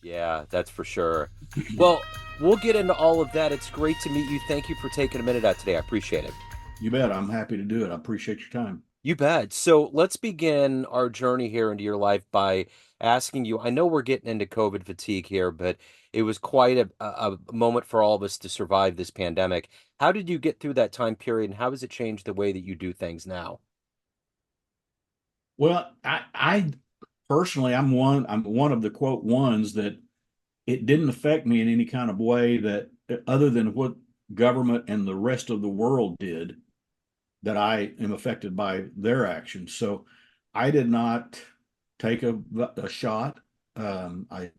Yeah, that's for sure. Well, we'll get into all of that. It's great to meet you. Thank you for taking a minute out today. I appreciate it. You bet. I'm happy to do it. I appreciate your time. You bet. So let's begin our journey here into your life by asking you. I know we're getting into COVID fatigue here, but it was quite a moment for all of us to survive this pandemic. How did you get through that time period, and how has it changed the way that you do things now? Well, I personally, I'm one of the quote ones that it didn't affect me in any kind of way that other than what government and the rest of the world did, that I am affected by their actions. So I did not take a shot. I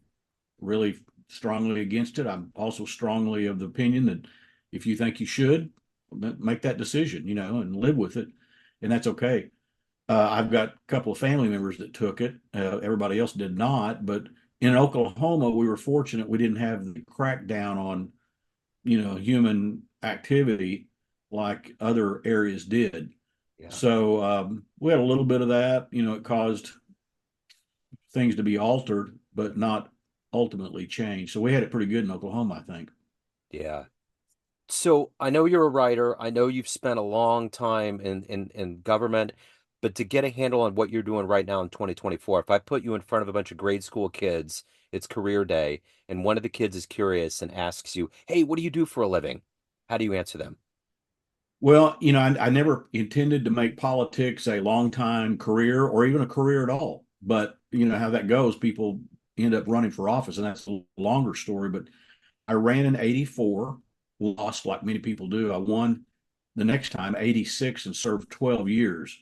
really strongly against it. I'm also strongly of the opinion that if you think you should, make that decision, and live with it, and that's okay. I've got a couple of family members that took it. Everybody else did not. But in Oklahoma, we were fortunate we didn't have the crackdown on, human activity like other areas did. Yeah. So we had a little bit of that. It caused things to be altered, but not ultimately changed. So we had it pretty good in Oklahoma, I think. Yeah. So I know you're a writer. I know you've spent a long time in government, but to get a handle on what you're doing right now in 2024, if I put you in front of a bunch of grade school kids, it's career day, and one of the kids is curious and asks you, "Hey, what do you do for a living?" How do you answer them? Well, I never intended to make politics a long time career or even a career at all. But you know how that goes. People end up running for office, and that's a longer story. But I ran in 84, lost like many people do. I won the next time, 86, and served 12 years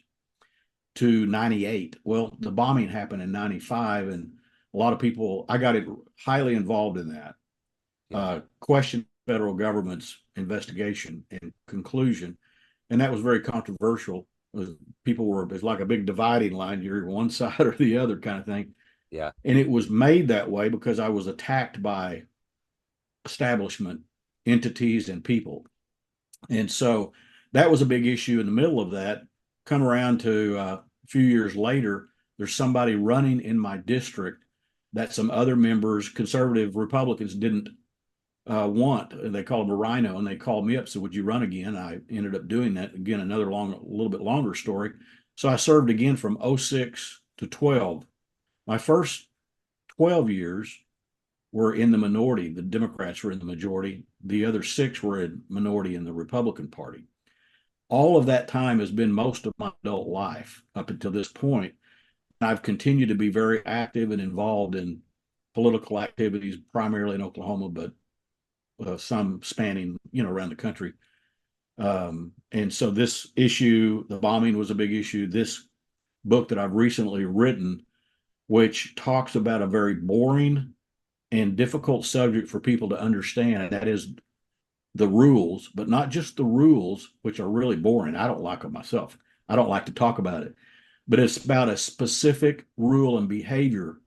to 98. Well, the bombing happened in 95, and a lot of people, I got it highly involved in that. Yeah. Questioned federal government's investigation and conclusion, and that was very controversial. People were, it's like a big dividing line. You're one side or the other kind of thing. Yeah. And it was made that way because I was attacked by establishment entities and people. And so that was a big issue in the middle of that. Come around to a few years later, there's somebody running in my district that some other members, conservative Republicans, didn't want. They called him a rhino, and they called me up. So would you run again? I ended up doing that again. Another a little bit longer story. So I served again from '06 to 12. My first 12 years were in the minority. The Democrats were in the majority. The other six were in minority in the Republican Party. All of that time has been most of my adult life up until this point. I've continued to be very active and involved in political activities, primarily in Oklahoma, but some spanning, around the country. And so this issue, the bombing was a big issue. This book that I've recently written, which talks about a very boring and difficult subject for people to understand, and that is the rules, but not just the rules, which are really boring. I don't like them myself. I don't like to talk about it, but it's about a specific rule and behavior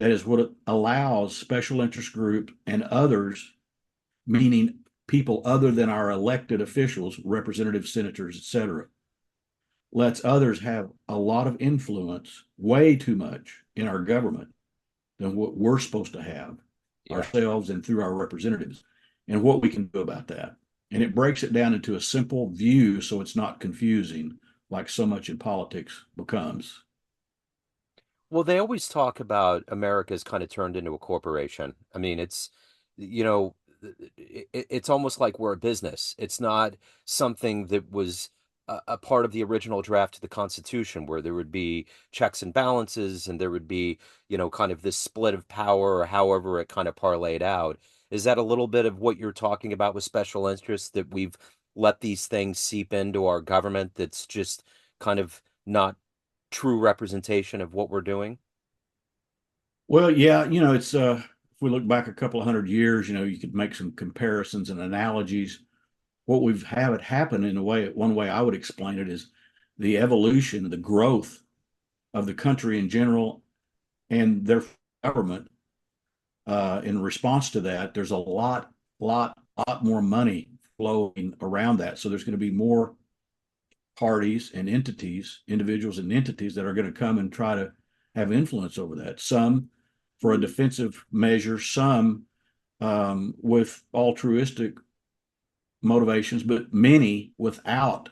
that is what allows special interest group and others, meaning people other than our elected officials, representatives, senators, etc., lets others have a lot of influence, way too much in our government than what we're supposed to have Yeah. ourselves and through our representatives, and what we can do about that. And it breaks it down into a simple view so it's not confusing like so much in politics becomes. Well, they always talk about America's kind of turned into a corporation. I mean, you know, it's almost like we're a business. It's not something that was a part of the original draft of the Constitution, where there would be checks and balances and there would be, kind of this split of power or however it kind of parlayed out. Is that a little bit of what you're talking about with special interests, that we've let these things seep into our government that's just kind of not true representation of what we're doing? Well, yeah, it's if we look back a couple of hundred years, you could make some comparisons and analogies. What we've had it happen in a way, one way I would explain it is the evolution, the growth of the country in general and their government. In response to that, there's a lot more money flowing around that. So there's going to be more parties and entities, individuals and entities that are going to come and try to have influence over that. Some for a defensive measure, some with altruistic motivations, but many without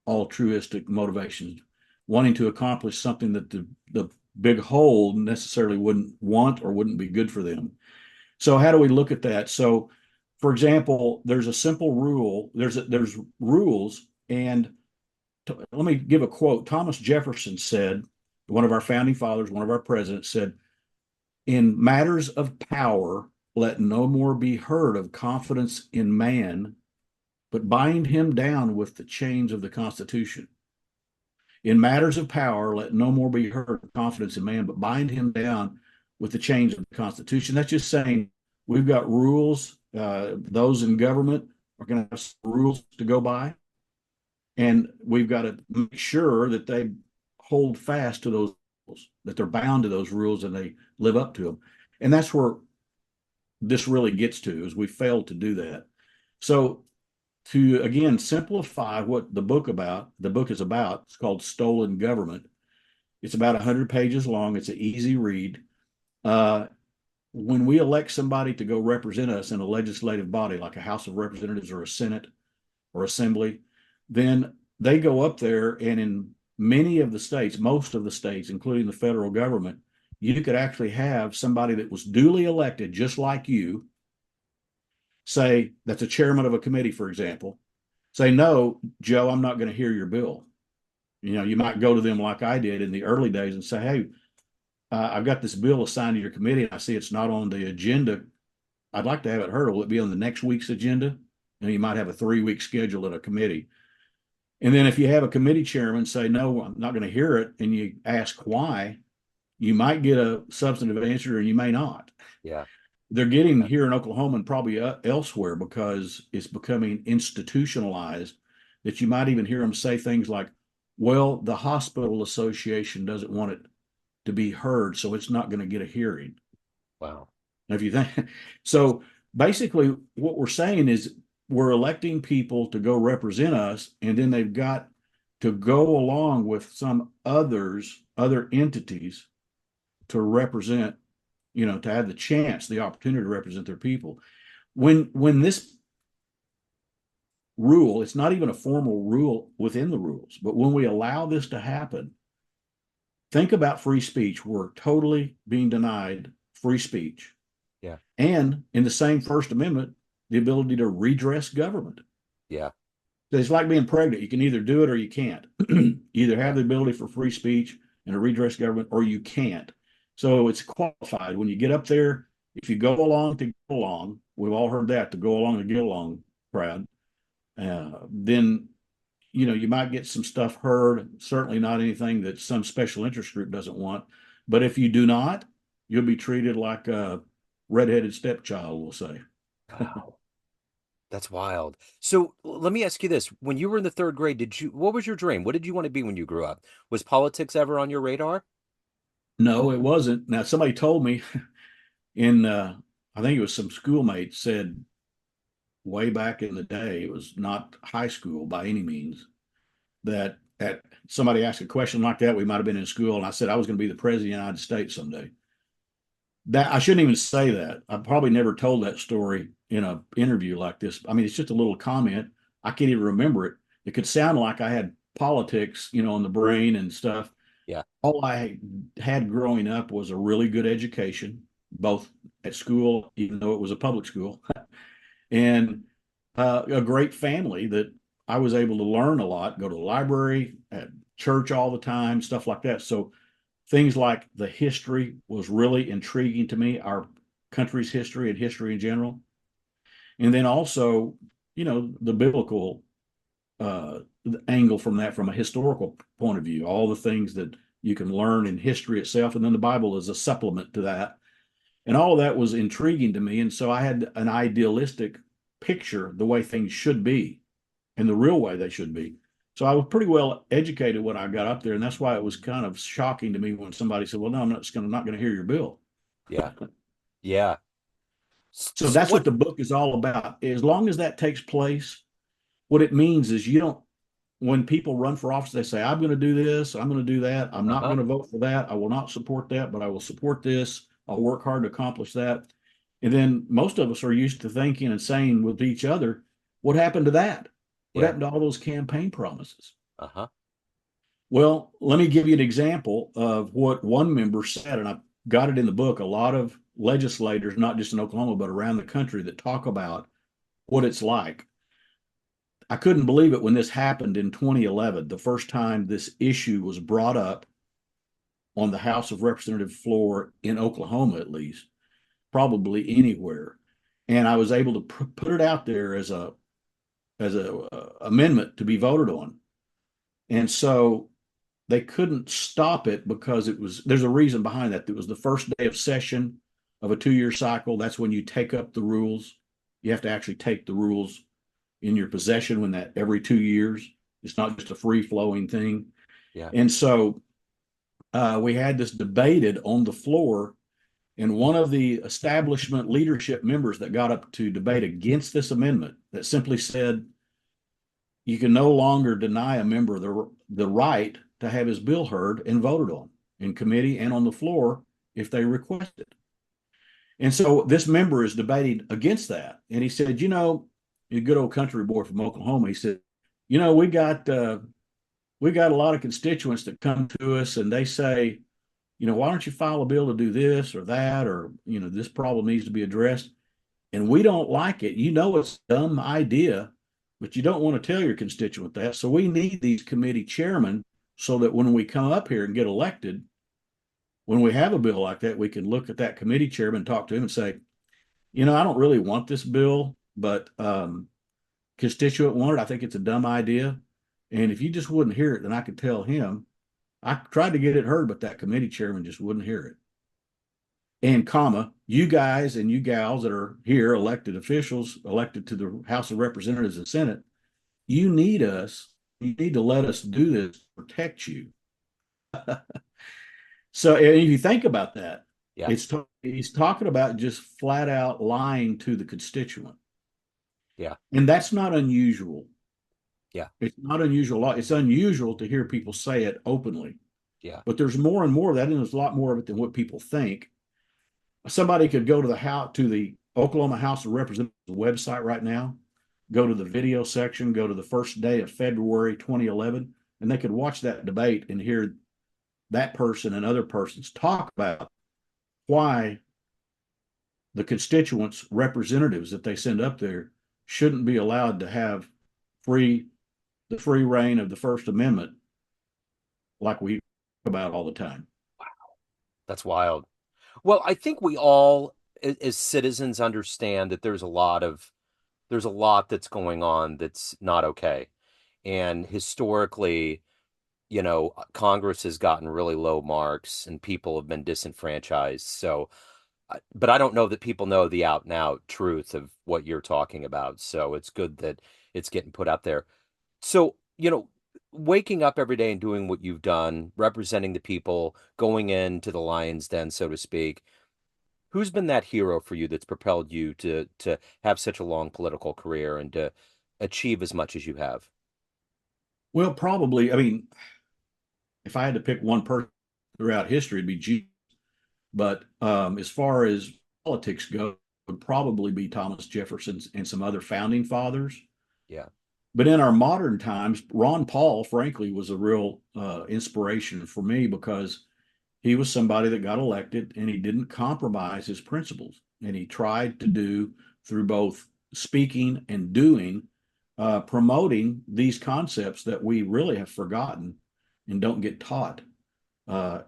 altruistic motivations, wanting to accomplish something that the big whole necessarily wouldn't want or wouldn't be good for them. So how do we look at that? So, for example, there's a simple rule. There's rules, and let me give a quote. Thomas Jefferson said, one of our founding fathers, one of our presidents said, "In matters of power, let no more be heard of confidence in man, but bind him down with the chains of the Constitution." In matters of power, let no more be heard of confidence in man, but bind him down with the chains of the Constitution. That's just saying we've got rules. Those in government are going to have rules to go by, and we've got to make sure that they hold fast to those rules, that they're bound to those rules and they live up to them. And that's where this really gets to, is we failed to do that. So to again simplify what the book is about, it's called Stolen Government. It's about 100 pages long. It's an easy read. uh, when we elect somebody to go represent us in a legislative body like a House of Representatives or a Senate or Assembly, then they go up there, and in many of the states, most of the states, including the federal government, you could actually have somebody that was duly elected just like you, say, that's a chairman of a committee, for example, say, "No, Joe, I'm not going to hear your bill." You might go to them like I did in the early days and say, "Hey, I've got this bill assigned to your committee, and I see it's not on the agenda. I'd like to have it heard. Will it be on the next week's agenda?" And you might have a 3-week schedule at a committee. And then if you have a committee chairman say, "No, I'm not going to hear it," and you ask why, you might get a substantive answer, and you may not. Yeah. They're getting here in Oklahoma and probably elsewhere because it's becoming institutionalized, that you might even hear them say things like, "Well, the hospital association doesn't want it to be heard, so it's not going to get a hearing." Wow. If you think so, basically, what we're saying is we're electing people to go represent us, and then they've got to go along with some other entities to represent, to have the chance, the opportunity to represent their people. When this rule, it's not even a formal rule within the rules, but when we allow this to happen, think about free speech. We're totally being denied free speech. Yeah. And in the same First Amendment, the ability to redress government. Yeah. It's like being pregnant. You can either do it or you can't. You either have Yeah. the ability for free speech and a redress government, or you can't. So it's qualified. When you get up there, if you go along to get along, we've all heard that, to go along to get along crowd, then you might get some stuff heard, certainly not anything that some special interest group doesn't want. But if you do not, you'll be treated like a redheaded stepchild, we'll say. Wow. That's wild. So let me ask you this. When you were in the third grade, what was your dream? What did you want to be when you grew up? Was politics ever on your radar? No, it wasn't. Now, somebody told me in, I think it was some schoolmates said way back in the day, it was not high school by any means, that at somebody asked a question like that, we might have been in school, and I said I was going to be the president of the United States someday. That I shouldn't even say that. I probably never told that story in an interview like this. I mean, it's just a little comment. I can't even remember it. It could sound like I had politics, in the brain and stuff. Yeah. All I had growing up was a really good education, both at school, even though it was a public school, and a great family that I was able to learn a lot, go to the library, at church all the time, stuff like that. So things like the history was really intriguing to me, our country's history and history in general. And then also, the biblical angle from that, from a historical point of view, all the things that you can learn in history itself. And then the Bible is a supplement to that. And all of that was intriguing to me. And so I had an idealistic picture the way things should be and the real way they should be. So I was pretty well educated when I got up there, and that's why it was kind of shocking to me when somebody said, "Well, no, I'm not going to hear your bill." Yeah. Yeah. So So that's what what? the book is all about. As long as that takes place, what it means is you don't. When people run for office, they say, "I'm going to do this, I'm going to do that, I'm not Uh-huh. going to vote for that, I will not support that, but I will support this, I'll work hard to accomplish that. And then most of us are used to thinking and saying with each other, what happened to that? What Yeah. happened to all those campaign promises? Uh-huh. Well, let me give you an example of what one member said, and I got it in the book. A lot of legislators, not just in Oklahoma, but around the country, that talk about what it's like. I couldn't believe it when this happened in 2011, the first time this issue was brought up on the House of Representative floor in Oklahoma, at least, probably anywhere. And I was able to put it out there as a amendment to be voted on. And so they couldn't stop it because there's a reason behind that. It was the first day of session of a 2-year cycle. That's when you take up the rules. You have to actually take the rules in your possession when that every 2 years. It's not just a free flowing thing. Yeah. And so we had this debated on the floor, and one of the establishment leadership members that got up to debate against this amendment that simply said you can no longer deny a member the right to have his bill heard and voted on in committee and on the floor if they request it. And so this member is debating against that. And he said, a good old country boy from Oklahoma, he said, we got a lot of constituents that come to us and they say, why don't you file a bill to do this or that, or, this problem needs to be addressed. And we don't like it. It's a dumb idea, but you don't want to tell your constituent that. So we need these committee chairmen so that when we come up here and get elected, when we have a bill like that, we can look at that committee chairman, talk to him and say, I don't really want this bill, but constituent wanted. I think it's a dumb idea. And if you just wouldn't hear it, then I could tell him. I tried to get it heard, but that committee chairman just wouldn't hear it. And comma, you guys and you gals that are here, elected officials, elected to the House of Representatives and Senate, you need us. You need to let us do this to protect you. So if you think about that, Yeah. he's talking about just flat out lying to the constituent. Yeah. And that's not unusual. Yeah. It's not unusual. It's unusual to hear people say it openly, Yeah. but there's more and more of that, and there's a lot more of it than what people think. Somebody could go to the Oklahoma House of Representatives website right now, go to the video section, go to the first day of February 2011, and they could watch that debate and hear that person and other persons talk about why the constituents' representatives that they send up there shouldn't be allowed to have free the free reign of the First Amendment like we talk about all the time. That's wild. Well, I think we all as citizens understand that there's a lot that's going on that's not okay. And historically, Congress has gotten really low marks and people have been disenfranchised. So, but I don't know that people know the out and out truth of what you're talking about. So it's good that it's getting put out there. So, waking up every day and doing what you've done, representing the people, going into the lion's den, so to speak. Who's been that hero for you that's propelled you to have such a long political career and to achieve as much as you have? Well, probably, I mean, if I had to pick one person throughout history, it'd be Jesus. But as far as politics go, it would probably be Thomas Jefferson and some other founding fathers. Yeah. But in our modern times, Ron Paul, frankly, was a real inspiration for me because he was somebody that got elected and he didn't compromise his principles. And he tried to do through both speaking and doing, promoting these concepts that we really have forgotten and don't get taught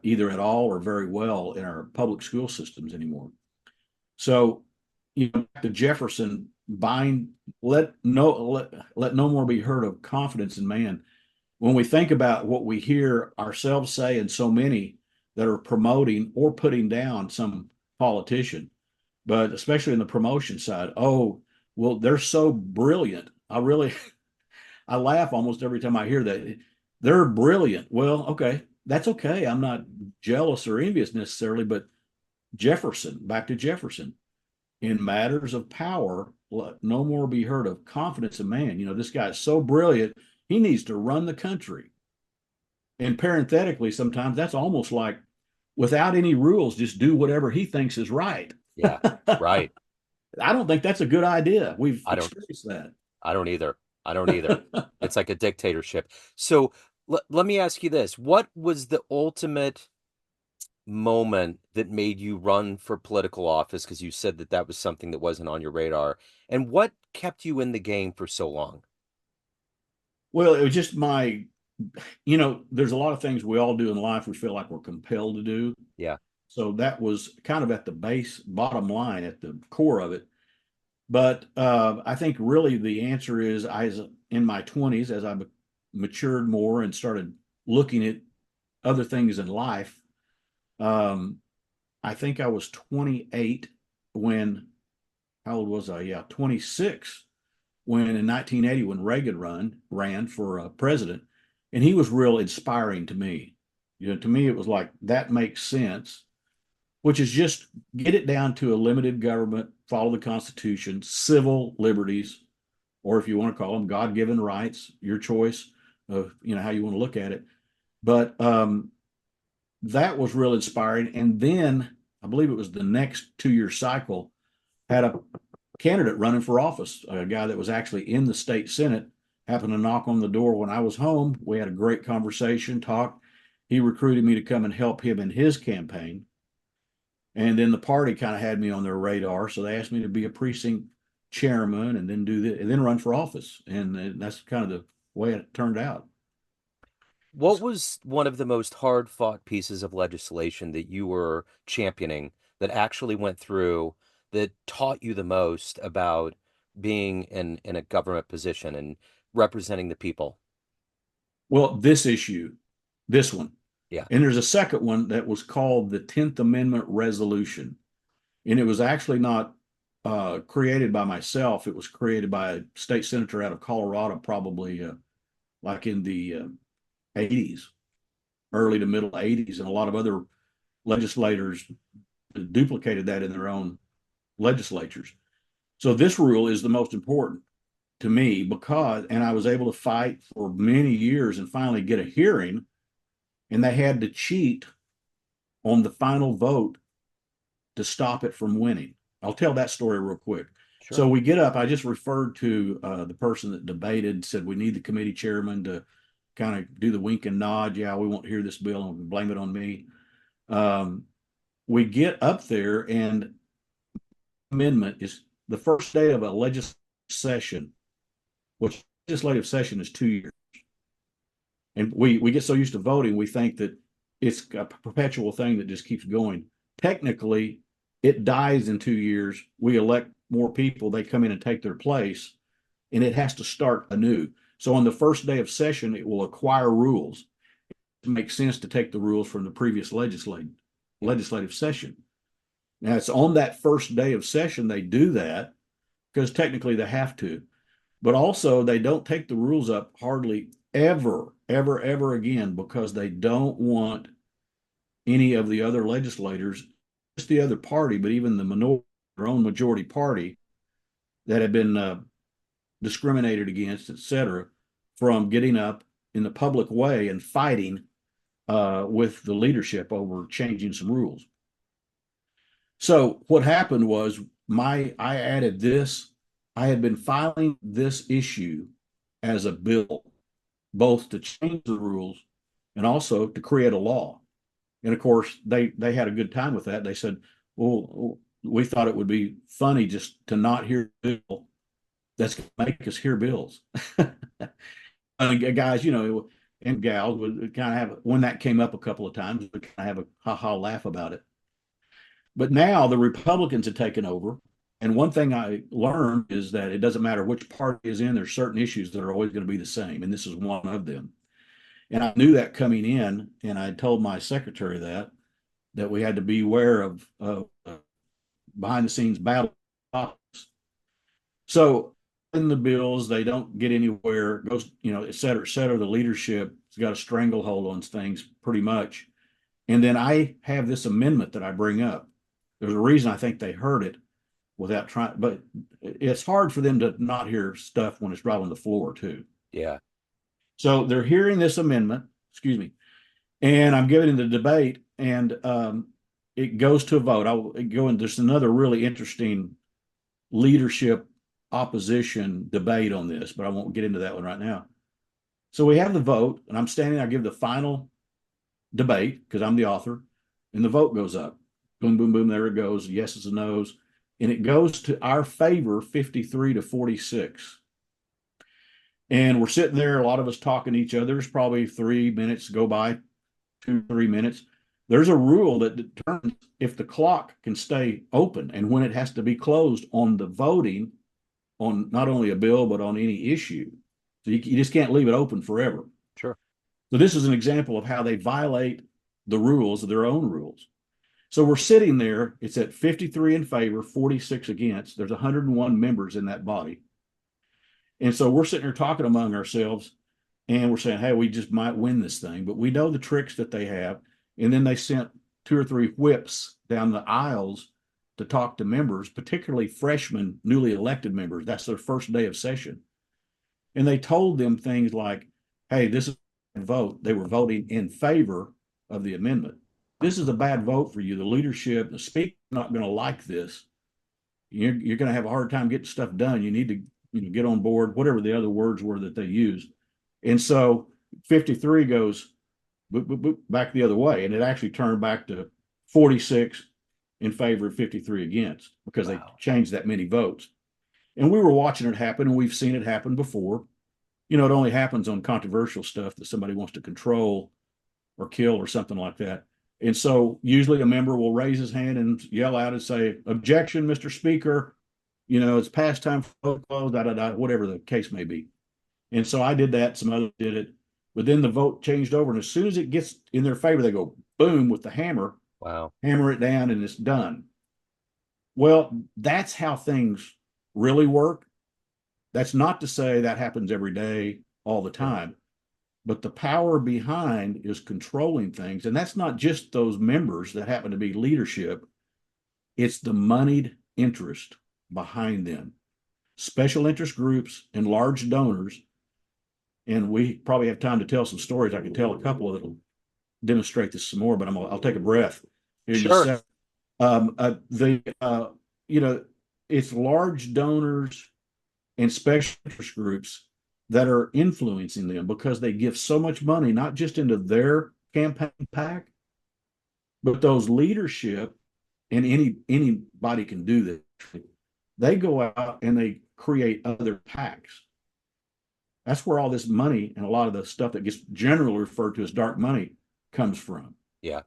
either at all or very well in our public school systems anymore. So, the Jefferson bind, let no more be heard of confidence in man. When we think about what we hear ourselves say, and so many that are promoting or putting down some politician, but especially in the promotion side, oh, well, they're so brilliant. I laugh almost every time I hear that. They're brilliant. Well, okay, that's okay. I'm not jealous or envious necessarily, but back to Jefferson, in matters of power, let no more be heard of confidence in man. This guy is so brilliant, he needs to run the country. And parenthetically, sometimes that's almost like, without any rules, just do whatever he thinks is right. Yeah. Right. I don't think that's a good idea. We've I don't experienced that. I don't either. I don't either. It's like a dictatorship. So let me ask you this. What was the ultimate moment that made you run for political office? Because you said that that was something that wasn't on your radar. And what kept you in the game for so long? Well, it was just there's a lot of things we all do in life we feel like we're compelled to do. Yeah. So that was kind of at the bottom line, at the core of it. But I think really the answer is in my 20s, as I matured more and started looking at other things in life. Um, I think I was 28 when, how old was I? Yeah, 26 when in 1980 when Reagan ran for president, and he was real inspiring to me. To me it was like that makes sense, which is just get it down to a limited government, follow the Constitution, civil liberties, or if you want to call them God-given rights, your choice of how you want to look at it. But that was real inspiring. And then I believe it was the next 2 year cycle had a candidate running for office, a guy that was actually in the state Senate, happened to knock on the door when I was home. We had a great conversation, talked. He recruited me to come and help him in his campaign. And then the party kind of had me on their radar. So they asked me to be a precinct chairman and then do that and then run for office. And that's kind of the way it turned out. What was one of the most hard-fought pieces of legislation that you were championing that actually went through that taught you the most about being in a government position and representing the people? Well, this issue, this one. Yeah, And there's a second one that was called the 10th Amendment Resolution. And it was actually not created by myself. It was created by a state senator out of Colorado, probably like in the 80s, early to middle 80s. And a lot of other legislators duplicated that in their own legislatures. So this rule is the most important to me because, and I was able to fight for many years and finally get a hearing, and they had to cheat on the final vote to stop it from winning. I'll tell that story real quick. So sure. we get up. I just referred to the person that debated, said we need the committee chairman to kind of do the wink and nod. Yeah, we won't hear this bill and blame it on me. Um, we get up there, and amendment is the first day of a legislative session, which legislative session is 2 years. And we get so used to voting, we think that it's a perpetual thing that just keeps going. Technically, it dies in 2 years. We elect more people, they come in and take their place, and it has to start anew. So on the first day of session, it will acquire rules. It makes sense to take the rules from the previous Yeah. legislative session. Now it's on that first day of session they do that because technically they have to, but also they don't take the rules up hardly ever again because they don't want any of the other legislators, just the other party, but even the minority, their own majority party that have been discriminated against, et cetera, from getting up in the public way and fighting with the leadership over changing some rules. So what happened was I added this. I had been filing this issue as a bill, both to change the rules and also to create a law. And of course, they had a good time with that. They said, "Well, we thought it would be funny just to not hear a bill that's going to make us hear bills." And guys, and gals would kind of have when that came up a couple of times, would kind of have a ha ha laugh about it. But now the Republicans have taken over. And one thing I learned is that it doesn't matter which party is in, there's certain issues that are always going to be the same. And this is one of them. And I knew that coming in, and I told my secretary that we had to beware of behind the scenes battle. So in the bills, they don't get anywhere, goes, et cetera, et cetera. The leadership has got a stranglehold on things pretty much. And then I have this amendment that I bring up. There's a reason I think they heard it without trying, but it's hard for them to not hear stuff when it's right on the floor too. Yeah. So they're hearing this amendment, excuse me, And I'm giving the debate, and it goes to a vote. I'll go into there's another really interesting leadership opposition debate on this, but I won't get into that one right now. So we have the vote, and I'm standing. I give the final debate because I'm the author, and the vote goes up. Boom, boom, boom. There it goes. Yeses and nos, and it goes to our favor, 53 to 46. And we're sitting there, a lot of us talking to each other. There's probably 3 minutes go by, 2, 3 minutes. There's a rule that determines if the clock can stay open and when it has to be closed on the voting on not only a bill, but on any issue. So you just can't leave it open forever. Sure. So this is an example of how they violate the rules of their own rules. So we're sitting there. It's at 53 in favor, 46 against. There's 101 members in that body. And so we're sitting here talking among ourselves and we're saying, hey, we just might win this thing, but we know the tricks that they have. And then they sent 2 or 3 whips down the aisles to talk to members, particularly freshmen, newly elected members. That's their first day of session. And they told them things like, hey, this is a vote. They were voting in favor of the amendment. This is a bad vote for you. The leadership, the speaker, not going to like this. You're going to have a hard time getting stuff done. You need to get on board, whatever the other words were that they used. And so 53 goes boop, boop, boop, back the other way. And it actually turned back to 46 in favor of 53 against because they Wow. changed that many votes. And we were watching it happen, and we've seen it happen before. It only happens on controversial stuff that somebody wants to control or kill or something like that. And so usually a member will raise his hand and yell out and say, objection, Mr. Speaker, it's past time for vote close, da, da, da, whatever the case may be. And so I did that. Some others did it. But then the vote changed over. And as soon as it gets in their favor, they go boom with the hammer, Wow. hammer it down, and it's done. Well, that's how things really work. That's not to say that happens every day, all the Sure. time. But the power behind is controlling things. And that's not just those members that happen to be leadership, it's the moneyed interest behind them. Special interest groups and large donors. And we probably have time to tell some stories. I can tell a couple that'll demonstrate this some more, but I'll take a breath here in just Sure. a second. The you know it's large donors and special interest groups that are influencing them because they give so much money, not just into their campaign pack, but those leadership, and anybody can do this. They go out and they create other packs. That's where all this money and a lot of the stuff that gets generally referred to as dark money comes from. Yeah.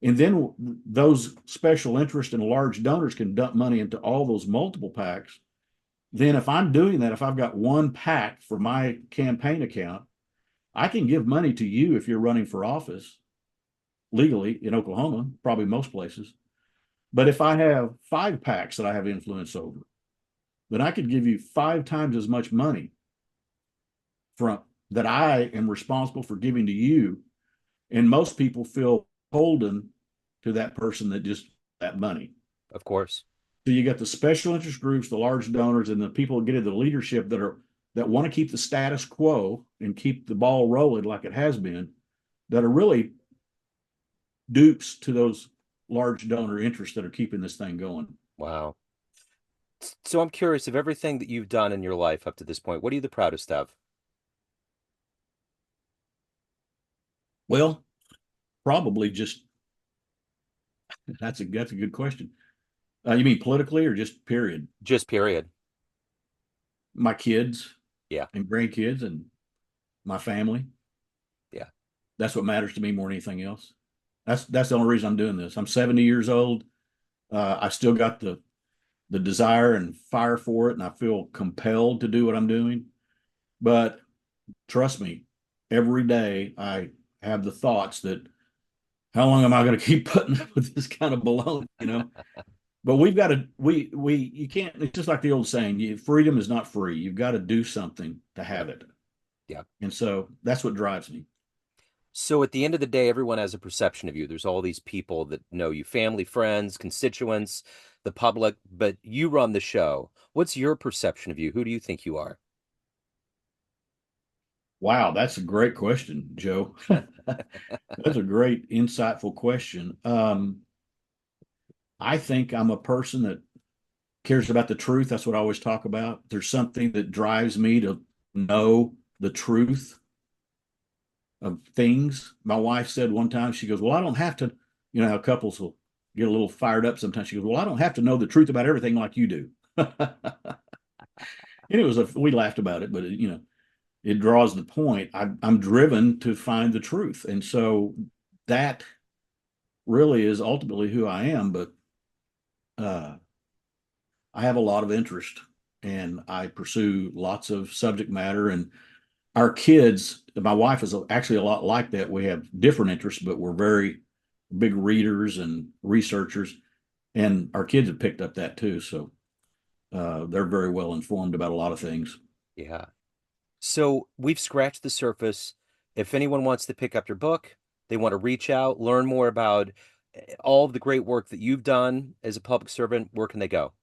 And then those special interest and large donors can dump money into all those multiple packs. Then, if I'm doing that, if I've got one pack for my campaign account, I can give money to you if you're running for office legally in Oklahoma, probably most places. But if I have 5 packs that I have influence over, then I could give you 5 times as much money from that I am responsible for giving to you. And most people feel holden to that person that just that money. Of course. So you got the special interest groups, the large donors, and the people that get into the leadership that want to keep the status quo and keep the ball rolling like it has been, that are really dupes to those large donor interests that are keeping this thing going. Wow. So I'm curious of everything that you've done in your life up to this point, what are you the proudest of? Well, probably just that's a good question. You mean politically or just period? Just period. My kids Yeah. and grandkids and my family. Yeah. That's what matters to me more than anything else. That's the only reason I'm doing this. I'm 70 years old. I still got the desire and fire for it, and I feel compelled to do what I'm doing. But trust me, every day I have the thoughts that how long am I going to keep putting up with this kind of baloney? But we've got to we you can't. It's just like the old saying: freedom is not free. You've got to do something to Yeah. have it, Yeah. and so that's what drives me. So at the end of the day, everyone has a perception of you. There's all these people that know you, family, friends, constituents, the public, but you run the show. What's your perception of you? Who do you think you are? Wow, that's a great question, Joe. That's a great, insightful question. I think I'm a person that cares about the truth. That's what I always talk about. There's something that drives me to know the truth of things. My wife said one time, she goes, "Well, I don't have to, you know how couples will get a little fired up sometimes." She goes, "Well, I don't have to know the truth about everything like you do." And we laughed about it, but it draws the point. I'm driven to find the truth. And so that really is ultimately who I am. But uh, I have a lot of interest and I pursue lots of subject matter. And our kids, my wife is actually a lot like that. We have different interests, but we're very big readers and researchers. And our kids have picked up that too. So they're very well informed about a lot of things. Yeah. So we've scratched the surface. If anyone wants to pick up your book, they want to reach out, learn more about all of the great work that you've done as a public servant, where can they go?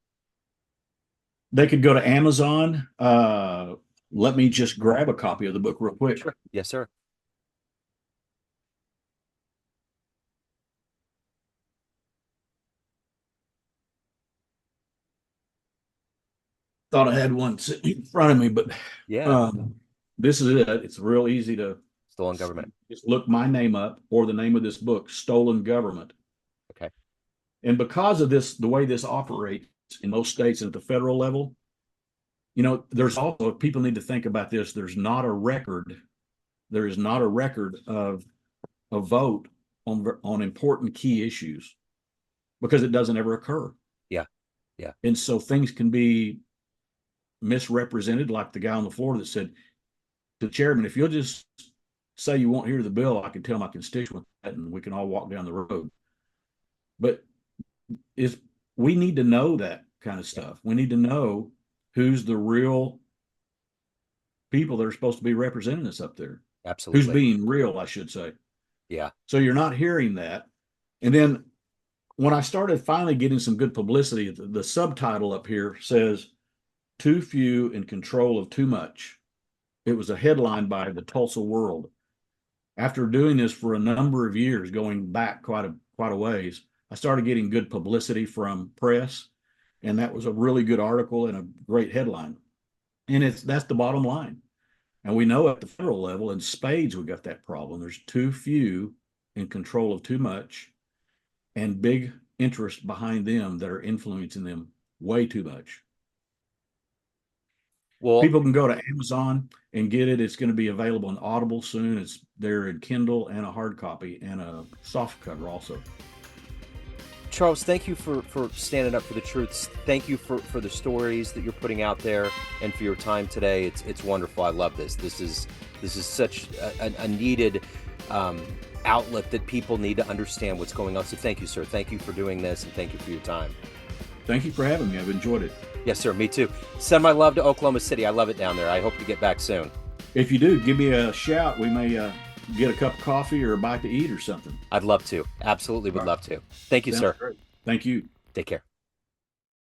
They could go to Amazon. Let me just grab a copy of the book real quick. Sure. Yes, sir. Thought I had one sitting in front of me, but Yeah. um, this is it. It's real easy to Still on government. just look my name up or the name of this book, Stolen Government. Okay. And because of this, the way this operates in most states and at the federal level, there's also, people need to think about this. There is not a record of a vote on important key issues because it doesn't ever occur. Yeah. Yeah. And so things can be misrepresented, like the guy on the floor that said to the chairman, "If you'll just say you won't hear the bill, I can tell my constituents that and we can all walk down the road." But is we need to know that kind of Yeah. stuff. We need to know who's the real people that are supposed to be representing us up there. Who's Absolutely. being real, I should say. Yeah. So you're not hearing that. And then when I started finally getting some good publicity, the subtitle up here says "Too Few in Control of Too Much." It was a headline by the Tulsa World. After doing this for a number of years, going back quite a ways, I started getting good publicity from press, and that was a really good article and a great headline. And that's the bottom line. And we know at the federal level, in spades, we got that problem. There's too few in control of too much, and big interest behind them that are influencing them way too much. Well, People can go to Amazon and get it. It's going to be available in Audible soon. It's there in Kindle and a hard copy and a soft cover also. Charles, thank you for standing up for the truths. Thank you for the stories that you're putting out there and for your time today. It's wonderful. I love this. This is such a needed um, outlet that people need to understand what's going on. So thank you, sir. Thank you for doing this, and thank you for your time. Thank you for having me. I've enjoyed it. Yes, sir. Me too. Send my love to Oklahoma City. I love it down there. I hope to get back soon. If you do, give me a shout. We may get a cup of coffee or a bite to eat or something. I'd love to. Absolutely All would right. love to. Thank you, Sounds sir. great. Thank you. Take care.